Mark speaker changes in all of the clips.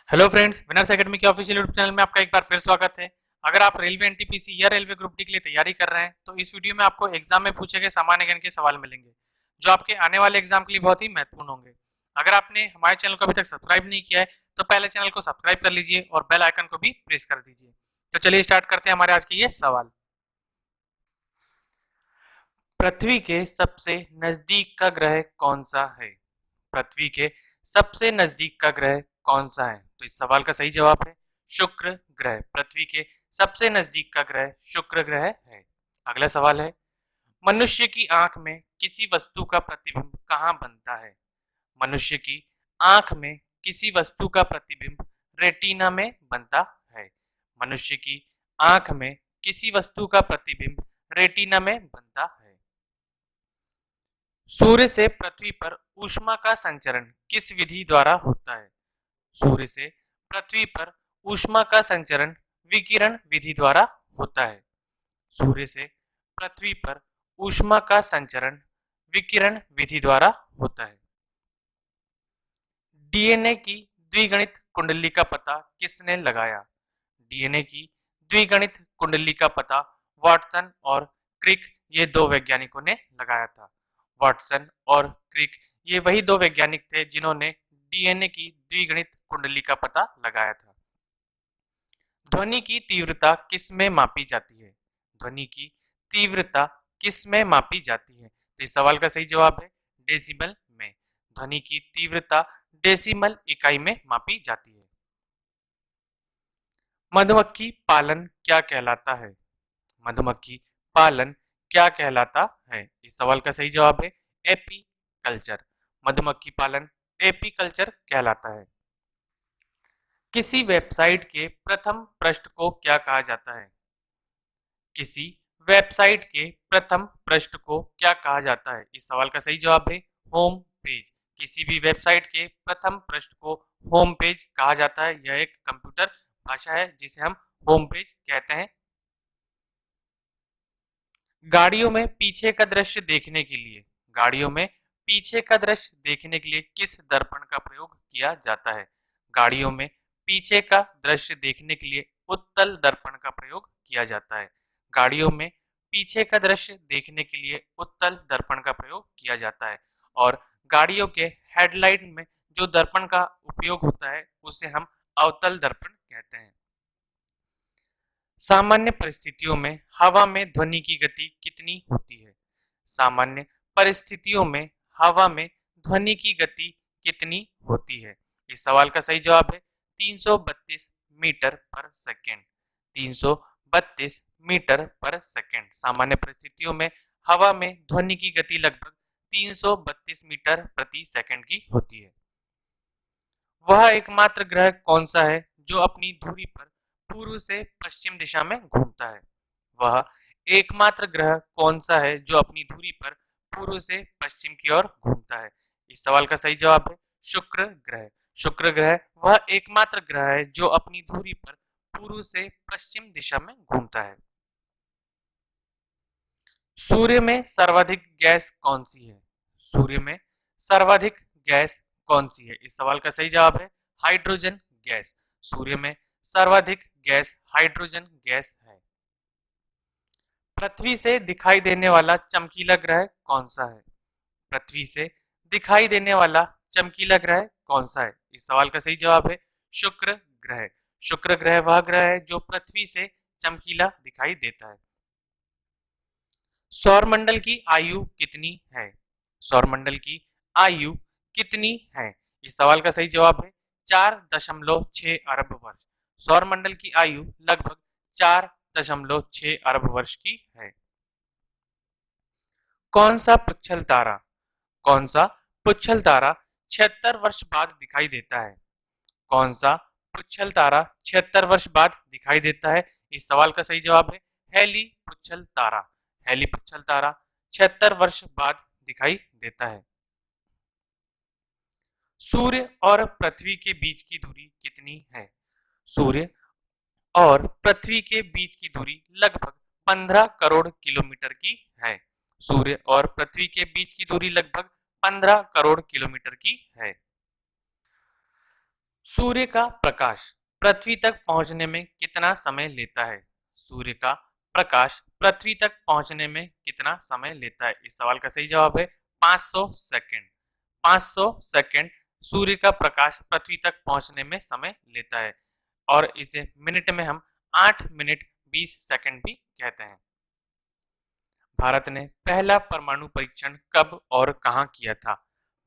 Speaker 1: Hello friends, winners academy के official YouTube channel में आपका एक बार फिर स्वागत है। अगर आप रेलवे एनटीपीसी या रेलवे ग्रुप डी के लिए तैयारी कर रहे हैं तो इस वीडियो में आपको एग्जाम में पूछे गए सामान्य ज्ञान के सवाल मिलेंगे जो आपके आने वाले एग्जाम के लिए बहुत ही महत्वपूर्ण होंगे। अगर आपने हमारे चैनल को अभी तक सब्सक्राइब नहीं किया है तो पहले चैनल को सब्सक्राइब कर लीजिए और बेल आइकन को भी प्रेस कर दीजिए। तो चलिए स्टार्ट करते हैं हमारे आज के ये सवाल। पृथ्वी के सबसे नजदीक का ग्रह कौन सा है? पृथ्वी के सबसे नजदीक का ग्रह कौन सा है? तो इस सवाल का सही जवाब है शुक्र ग्रह। पृथ्वी के सबसे नजदीक का ग्रह शुक्र ग्रह है। अगला सवाल है, मनुष्य की आंख में किसी वस्तु का प्रतिबिंब कहाँ बनता है? मनुष्य की आंख में किसी वस्तु का प्रतिबिंब रेटिना में बनता है। मनुष्य की आंख में किसी वस्तु का प्रतिबिंब रेटिना में बनता है। सूर्य से पृथ्वी पर ऊष्मा का संचरण किस विधि द्वारा होता है? सूर्य से पृथ्वी पर ऊष्मा का संचरण विकिरण विधि द्वारा होता है। सूर्य से पृथ्वी पर ऊष्मा का संचरण विकिरण विधि द्वारा होता है। डीएनए की द्विगणित कुंडली का पता किसने लगाया? डीएनए की द्विगणित कुंडली का पता वाटसन और क्रिक ये दो वैज्ञानिकों ने लगाया था। वाटसन और क्रिक ये वही दो वैज्ञानिक थे जिन्होंने डीएनए की द्विगणित कुंडली का पता लगाया था। ध्वनि की तीव्रता किस में मापी जाती है? ध्वनि की तीव्रता किस में मापी जाती है? तो इस सवाल का सही जवाब है डेसिबल में। ध्वनि की तीव्रता डेसिमल इकाई में मापी जाती है। मधुमक्खी पालन क्या कहलाता है? मधुमक्खी पालन क्या कहलाता है? इस सवाल का सही जवाब है एपी कल्चर। मधुमक्खी पालन एपी कल्चर कहलाता है। किसी वेबसाइट के प्रथम पृष्ठ को क्या कहा जाता है? किसी वेबसाइट के प्रथम पृष्ठ को क्या कहा जाता है? इस सवाल का सही जवाब है होम पेज। किसी भी वेबसाइट के प्रथम पृष्ठ को होम पेज कहा जाता है। यह एक कंप्यूटर भाषा है जिसे हम होम पेज कहते हैं। गाड़ियों में पीछे का दृश्य देखने के लिए गाड़ियों में पीछे का दृश्य देखने के लिए किस दर्पण का प्रयोग किया जाता है? गाड़ियों में पीछे का दृश्य देखने के लिए उत्तल दर्पण का प्रयोग किया जाता है। गाड़ियों में पीछे का दृश्य देखने के लिए उत्तल दर्पण का प्रयोग किया जाता है। और गाड़ियों के हेडलाइट में जो दर्पण का उपयोग होता है उसे हम अवतल दर्पण कहते हैं। सामान्य परिस्थितियों में हवा में ध्वनि की गति कितनी होती है? सामान्य परिस्थितियों में हवा में ध्वनि की गति कितनी होती है? इस सवाल का सही जवाब है 332 मीटर पर सेकेंड। 332 मीटर पर सेकेंड। सामान्य परिस्थितियों में हवा में ध्वनि की गति लगभग 332 मीटर प्रति सेकेंड की होती है। वह एकमात्र ग्रह कौन सा है जो अपनी धुरी पर पूर्व से पश्चिम दिशा में घूमता है? वह एकमात्र ग्रह कौन सा है जो अपनी धुरी पर पूर्व से पश्चिम की ओर घूमता है? इस सवाल का सही जवाब है शुक्र ग्रह। शुक्र ग्रह वह एकमात्र ग्रह है जो अपनी धुरी पर पूर्व से पश्चिम दिशा में घूमता है। सूर्य में सर्वाधिक गैस कौन सी है? सूर्य में सर्वाधिक गैस कौन सी है? इस सवाल का सही जवाब है हाइड्रोजन गैस। सूर्य में सर्वाधिक गैस हाइड्रोजन गैस है। पृथ्वी से दिखाई देने वाला चमकीला ग्रह कौन सा है? पृथ्वी से दिखाई देने वाला चमकीला ग्रह कौन सा है? इस सवाल का सही जवाब है शुक्र ग्रह। शुक्र ग्रह वह ग्रह है जो पृथ्वी से चमकीला दिखाई देता है। सौरमंडल की आयु कितनी है? सौरमंडल की आयु कितनी है? इस सवाल का सही जवाब है 4.6 अरब वर्ष। सौरमंडल की आयु लगभग 4.6 अरब वर्ष की है। कौन सा पुच्छल तारा कौन सा पुच्छल तारा 76 वर्ष बाद दिखाई देता है? कौन सा पुच्छल तारा 76 वर्ष बाद दिखाई देता है? इस सवाल का सही जवाब है हेली पुच्छल तारा। हेली पुच्छल तारा 76 वर्ष बाद दिखाई देता है। सूर्य और पृथ्वी के बीच की दूरी कितनी है? सूर्य और पृथ्वी के बीच की दूरी लगभग 15 करोड़ किलोमीटर की है। सूर्य और पृथ्वी के बीच की दूरी लगभग 15 करोड़ किलोमीटर की है। सूर्य का प्रकाश पृथ्वी तक पहुंचने में कितना समय लेता है? सूर्य का प्रकाश पृथ्वी तक पहुंचने में कितना समय लेता है? इस सवाल का सही जवाब है 500 सेकंड। 500 सेकंड सूर्य का प्रकाश पृथ्वी तक पहुंचने में समय लेता है और इसे मिनट में हम 8 मिनट 20 सेकंड भी कहते हैं। भारत ने पहला परमाणु परीक्षण कब और कहां किया था?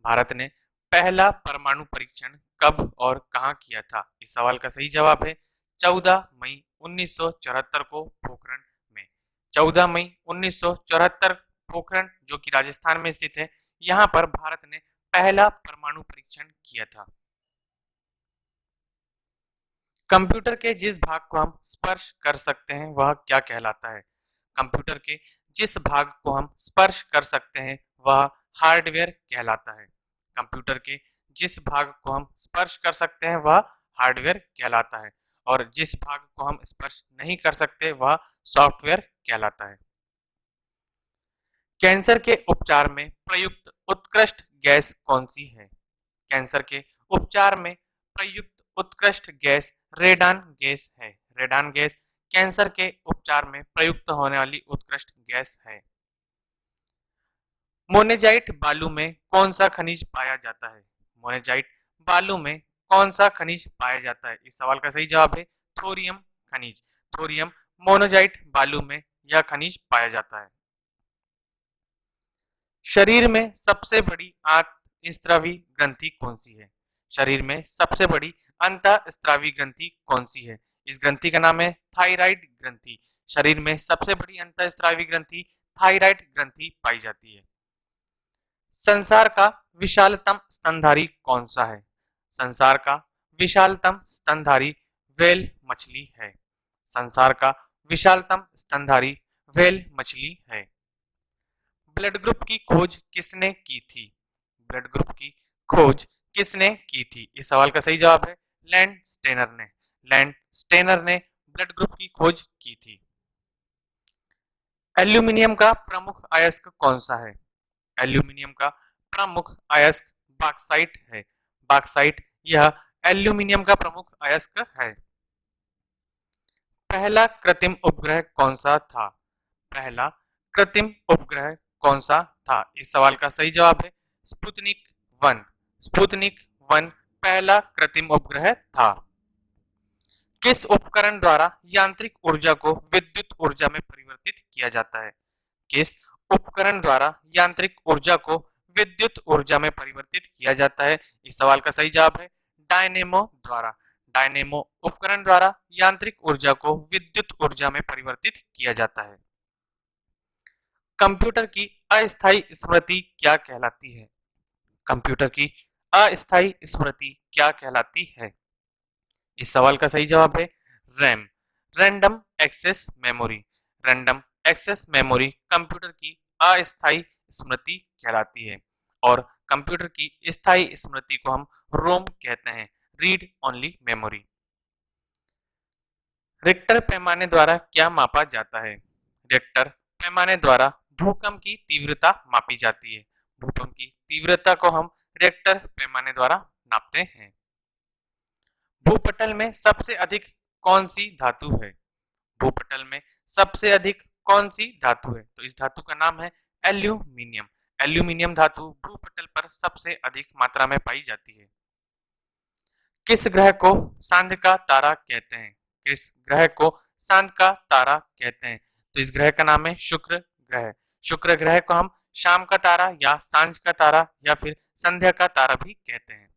Speaker 1: भारत ने पहला परमाणु परीक्षण कब और कहां किया था? इस सवाल का सही जवाब है 14 मई 1974 को पोखरण में। 14 मई 1974 पोखरण जो कि राजस्थान में स्थित है, यहां पर भारत ने पहला परमाणु परीक्षण किया था। कंप्यूटर के जिस भाग को हम स्पर्श कर सकते हैं वह क्या कहलाता है? कंप्यूटर के जिस भाग को हम स्पर्श कर सकते हैं वह हार्डवेयर कहलाता है। कंप्यूटर के जिस भाग को हम स्पर्श कर सकते हैं वह हार्डवेयर कहलाता है और जिस भाग को हम स्पर्श नहीं कर सकते वह सॉफ्टवेयर कहलाता है। कैंसर के उपचार में प्रयुक्त उत्कृष्ट गैस कौन सी है? कैंसर के उपचार में प्रयुक्त उत्कृष्ट गैस रेडान गैस है। रेडान गैस कैंसर के उपचार में प्रयुक्त होने वाली उत्कृष्ट गैस है। मोनेजाइट बालू में कौन सा खनिज पाया जाता है? मोनेजाइट बालू में कौन सा खनिज पाया जाता है? इस सवाल का सही जवाब है थोरियम खनिज। थोरियम मोनेजाइट बालू में यह खनिज पाया जाता है। शरीर में सबसे बड़ी अंतःस्रावी ग्रंथि कौन सी है? शरीर में सबसे बड़ी अंतःस्रावी ग्रंथि कौन सी है? इस ग्रंथि का नाम है थायराइड ग्रंथि। शरीर में सबसे बड़ी अंतःस्रावी ग्रंथि थायराइड ग्रंथि पाई जाती है। संसार का विशालतम स्तनधारी कौन सा है? संसार का विशालतम स्तनधारी व्हेल मछली है। संसार का विशालतम स्तनधारी व्हेल मछली है। ब्लड ग्रुप की खोज किसने की थी? ब्लड ग्रुप की खोज किसने की थी? इस सवाल का सही जवाब है लैंड स्टेनर ने। लैंड स्टेनर ने ब्लड ग्रुप की खोज की थी। एल्यूमिनियम का प्रमुख अयस्क कौन सा है? एल्यूमिनियम का प्रमुख अयस्क बॉक्साइट है। बॉक्साइट यह एल्यूमिनियम का प्रमुख अयस्क है। पहला कृत्रिम उपग्रह कौन सा था? पहला कृत्रिम उपग्रह कौन सा था? इस सवाल का सही जवाब है स्पुतनिक 1। स्पुतनिक 1 पहला कृत्रिम उपग्रह था। किस उपकरण द्वारा यांत्रिक ऊर्जा को विद्युत ऊर्जा में परिवर्तित किया जाता है? किस उपकरण द्वारा यांत्रिक ऊर्जा को विद्युत ऊर्जा में परिवर्तित किया जाता है? इस सवाल का सही जवाब है डायनेमो द्वारा। डायनेमो उपकरण द्वारा यांत्रिक ऊर्जा को विद्युत ऊर्जा में परिवर्तित किया जाता है। कंप्यूटर की अस्थायी स्मृति क्या कहलाती है? कंप्यूटर की अस्थायी स्मृति क्या कहलाती है? इस सवाल का सही जवाब है RAM. Random access memory. Random access memory computer की अस्थायी स्मृति कहलाती है और कंप्यूटर की स्थायी स्मृति को हम रोम कहते हैं, रीड ओनली मेमोरी। रिक्टर पैमाने द्वारा क्या मापा जाता है? रिक्टर पैमाने द्वारा भूकंप की तीव्रता मापी जाती है। भूकंप की तीव्रता को हम रिक्टर पैमाने द्वारा नापते हैं। भूपटल में सबसे अधिक कौन सी धातु है? भूपटल में सबसे अधिक कौन सी धातु है? तो इस धातु का नाम है एल्यूमिनियम। एल्यूमिनियम धातु भूपटल पर सबसे अधिक मात्रा में पाई जाती है। किस ग्रह को सांध्य का तारा कहते हैं? किस ग्रह को सांध्य का तारा कहते हैं? तो इस ग्रह का नाम है शुक्र ग्रह। शुक्र ग्रह को हम शाम का तारा या सांझ का तारा या फिर संध्या का तारा भी कहते हैं।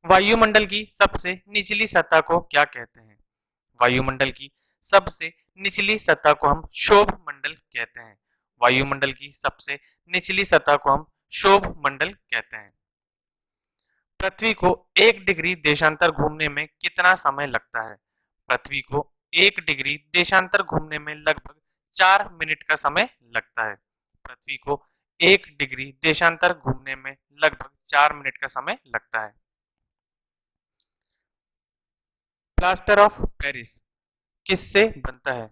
Speaker 1: वायुमंडल की सबसे निचली सतह को क्या कहते हैं? वायुमंडल की सबसे निचली सतह को हम क्षोभ मंडल कहते हैं। वायुमंडल की सबसे निचली सतह को हम क्षोभ मंडल कहते हैं। पृथ्वी को 1 डिग्री देशांतर घूमने में कितना समय लगता है? पृथ्वी को 1 डिग्री देशांतर घूमने में लगभग 4 मिनट का समय लगता है। पृथ्वी को 1 डिग्री देशांतर घूमने में लगभग 4 मिनट का समय लगता है। प्लास्टर ऑफ पेरिस किससे बनता है?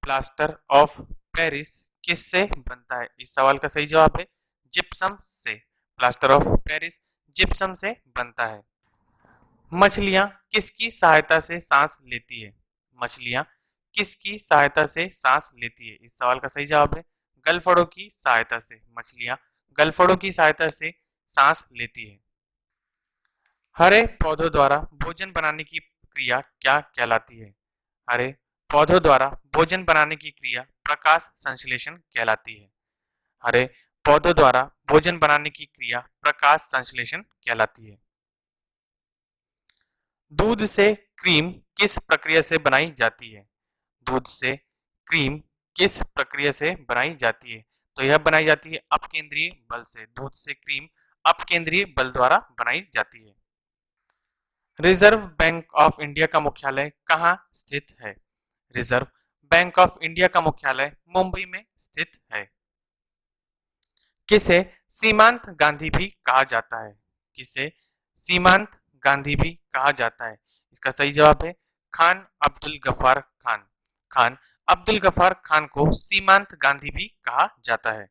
Speaker 1: प्लास्टर ऑफ पेरिस किससे बनता है? इस सवाल का सही जवाब है जिप्सम से। प्लास्टर ऑफ पेरिस जिप्सम से बनता है। मछलियां किसकी सहायता से सांस लेती है? मछलियां किसकी सहायता से सांस लेती है? इस सवाल का सही जवाब है गलफड़ों की सहायता से। मछलियां गलफड़ों की सहायता से सांस लेती है। हरे पौधों द्वारा भोजन बनाने की क्रिया क्या कहलाती है? हरे पौधों द्वारा भोजन बनाने की क्रिया प्रकाश संश्लेषण कहलाती है। हरे पौधों द्वारा भोजन बनाने की क्रिया प्रकाश संश्लेषण कहलाती है। दूध से क्रीम किस प्रक्रिया से बनाई जाती है? दूध से क्रीम किस प्रक्रिया से बनाई जाती है? तो यह बनाई जाती है अपकेंद्रीय बल से। दूध से क्रीम अपकेंद्रीय बल द्वारा बनाई जाती है। रिजर्व बैंक ऑफ इंडिया का मुख्यालय कहाँ स्थित है? रिजर्व बैंक ऑफ इंडिया का मुख्यालय मुंबई में स्थित है। किसे सीमांत गांधी भी कहा जाता है? किसे सीमांत गांधी भी कहा जाता है? इसका सही जवाब है खान अब्दुल गफ्फार खान। खान अब्दुल गफ्फार खान को सीमांत गांधी भी कहा जाता है।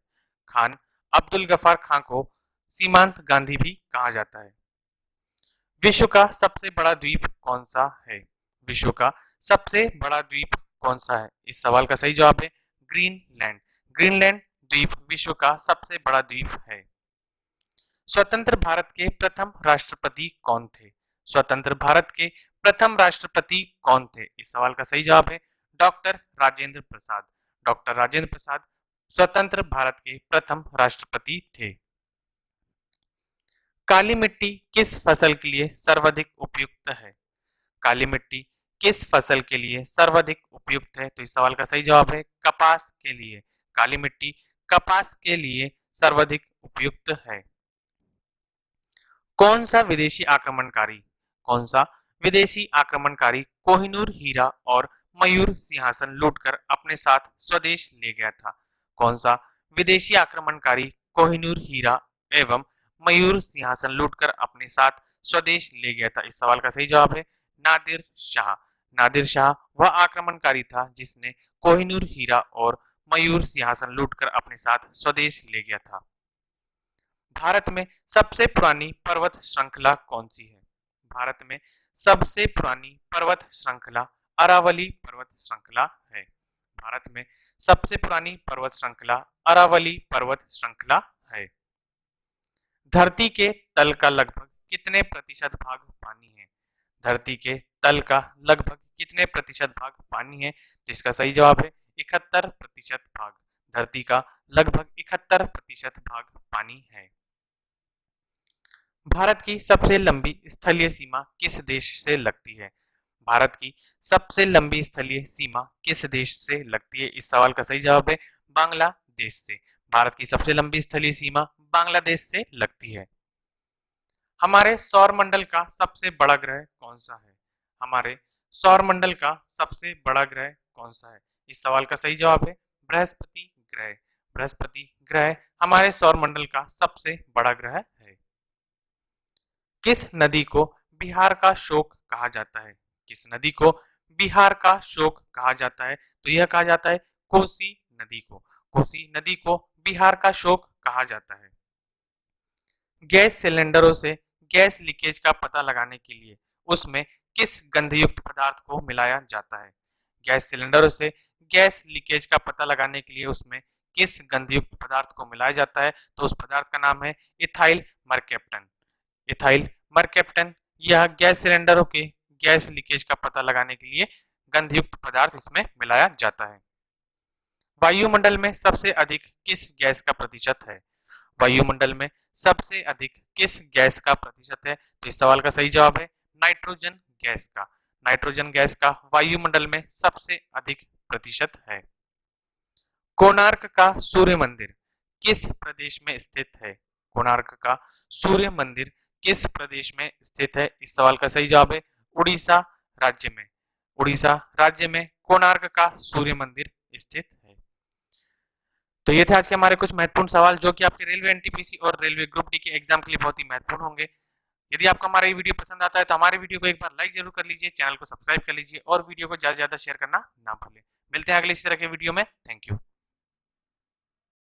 Speaker 1: खान अब्दुल गफ्फार खान को सीमांत गांधी भी कहा जाता है। विश्व का सबसे बड़ा द्वीप कौन सा है? विश्व का सबसे बड़ा द्वीप कौन सा है? इस सवाल का सही जवाब है ग्रीनलैंड। ग्रीनलैंड द्वीप विश्व का सबसे बड़ा द्वीप है। स्वतंत्र भारत के प्रथम राष्ट्रपति कौन थे? स्वतंत्र भारत के प्रथम राष्ट्रपति कौन थे? इस सवाल का सही जवाब है डॉक्टर राजेंद्र प्रसाद। डॉक्टर राजेंद्र प्रसाद स्वतंत्र भारत के प्रथम राष्ट्रपति थे। काली मिट्टी किस फसल के लिए सर्वाधिक उपयुक्त है? काली मिट्टी किस फसल के लिए सर्वाधिक उपयुक्त है? तो इस सवाल का सही जवाब है कपास के लिए। काली मिट्टी कपास के लिए सर्वाधिक उपयुक्त है। कौन सा विदेशी आक्रमणकारी कोहिनूर हीरा और मयूर सिंहासन लूटकर अपने साथ स्वदेश ले गया था? कौन सा विदेशी आक्रमणकारी कोहिनूर हीरा एवं मयूर सिंहासन लूटकर अपने साथ स्वदेश ले गया था? इस सवाल का सही जवाब है नादिर शाह। नादिर शाह वह आक्रमणकारी था जिसने कोहिनूर हीरा और मयूर सिंहासन लूटकर अपने साथ स्वदेश ले गया था। भारत में सबसे पुरानी पर्वत श्रृंखला कौन सी है? भारत में सबसे पुरानी पर्वत श्रृंखला अरावली पर्वत श्रृंखला है। भारत में सबसे पुरानी पर्वत श्रृंखला अरावली पर्वत श्रृंखला है। धरती के तल का लगभग कितने प्रतिशत भाग पानी है? धरती के तल का लगभग कितने प्रतिशत भाग पानी है? तो इसका सही जवाब है 71% भाग। धरती का लगभग 71% भाग पानी है। भारत की सबसे लंबी स्थलीय सीमा किस देश से लगती है? भारत की सबसे लंबी स्थलीय सीमा किस देश से लगती है? इस सवाल का सही जवाब है बांग्लादेश से। भारत की सबसे लंबी स्थलीय सीमा बांग्लादेश से लगती है। हमारे सौर मंडल का सबसे बड़ा ग्रह कौन सा है? हमारे सौर मंडल का सबसे बड़ा ग्रह कौन सा है? इस सवाल का सही जवाब है बृहस्पति ग्रह। बृहस्पति ग्रह हमारे सौर मंडल का सबसे बड़ा ग्रह है। किस नदी को बिहार का शोक कहा जाता है? किस नदी को बिहार का शोक कहा जाता है? तो यह कहा जाता है कोसी नदी को। कोसी नदी को बिहार का शोक कहा जाता है। गैस सिलेंडरों से गैस लीकेज का पता लगाने के लिए उसमें किस गंधयुक्त पदार्थ को मिलाया जाता है? गैस सिलेंडरों से गैस लीकेज का पता लगाने के लिए उसमें किस गंधयुक्त पदार्थ को मिलाया जाता है? तो उस पदार्थ का नाम है इथाइल मरकैप्टन। इथाइल मरकैप्टन यह गैस सिलेंडरों के गैस लीकेज का पता लगाने के लिए गंधयुक्त पदार्थ इसमें मिलाया जाता है। वायुमंडल में सबसे अधिक किस गैस का प्रतिशत है? वायुमंडल में सबसे अधिक किस गैस का प्रतिशत है? तो इस सवाल का सही जवाब है नाइट्रोजन गैस का। नाइट्रोजन गैस का वायुमंडल में सबसे अधिक प्रतिशत है। कोणार्क का सूर्य मंदिर किस प्रदेश में स्थित है? कोणार्क का सूर्य मंदिर किस प्रदेश में स्थित है? इस सवाल का सही जवाब है उड़ीसा राज्य में। उड़ीसा राज्य में कोणार्क का सूर्य मंदिर स्थित है। तो ये थे आज के हमारे कुछ महत्वपूर्ण सवाल जो कि आपके रेलवे एनटीपीसी और रेलवे ग्रुप डी के एग्जाम के लिए बहुत ही महत्वपूर्ण होंगे। यदि आपको हमारा ये वीडियो पसंद आता है तो हमारे वीडियो को एक बार लाइक जरूर कर लीजिए, चैनल को सब्सक्राइब कर लीजिए और वीडियो को ज्यादा से ज्यादा शेयर करना ना भूलें। मिलते हैं अगले इसी तरह के वीडियो में। Thank you.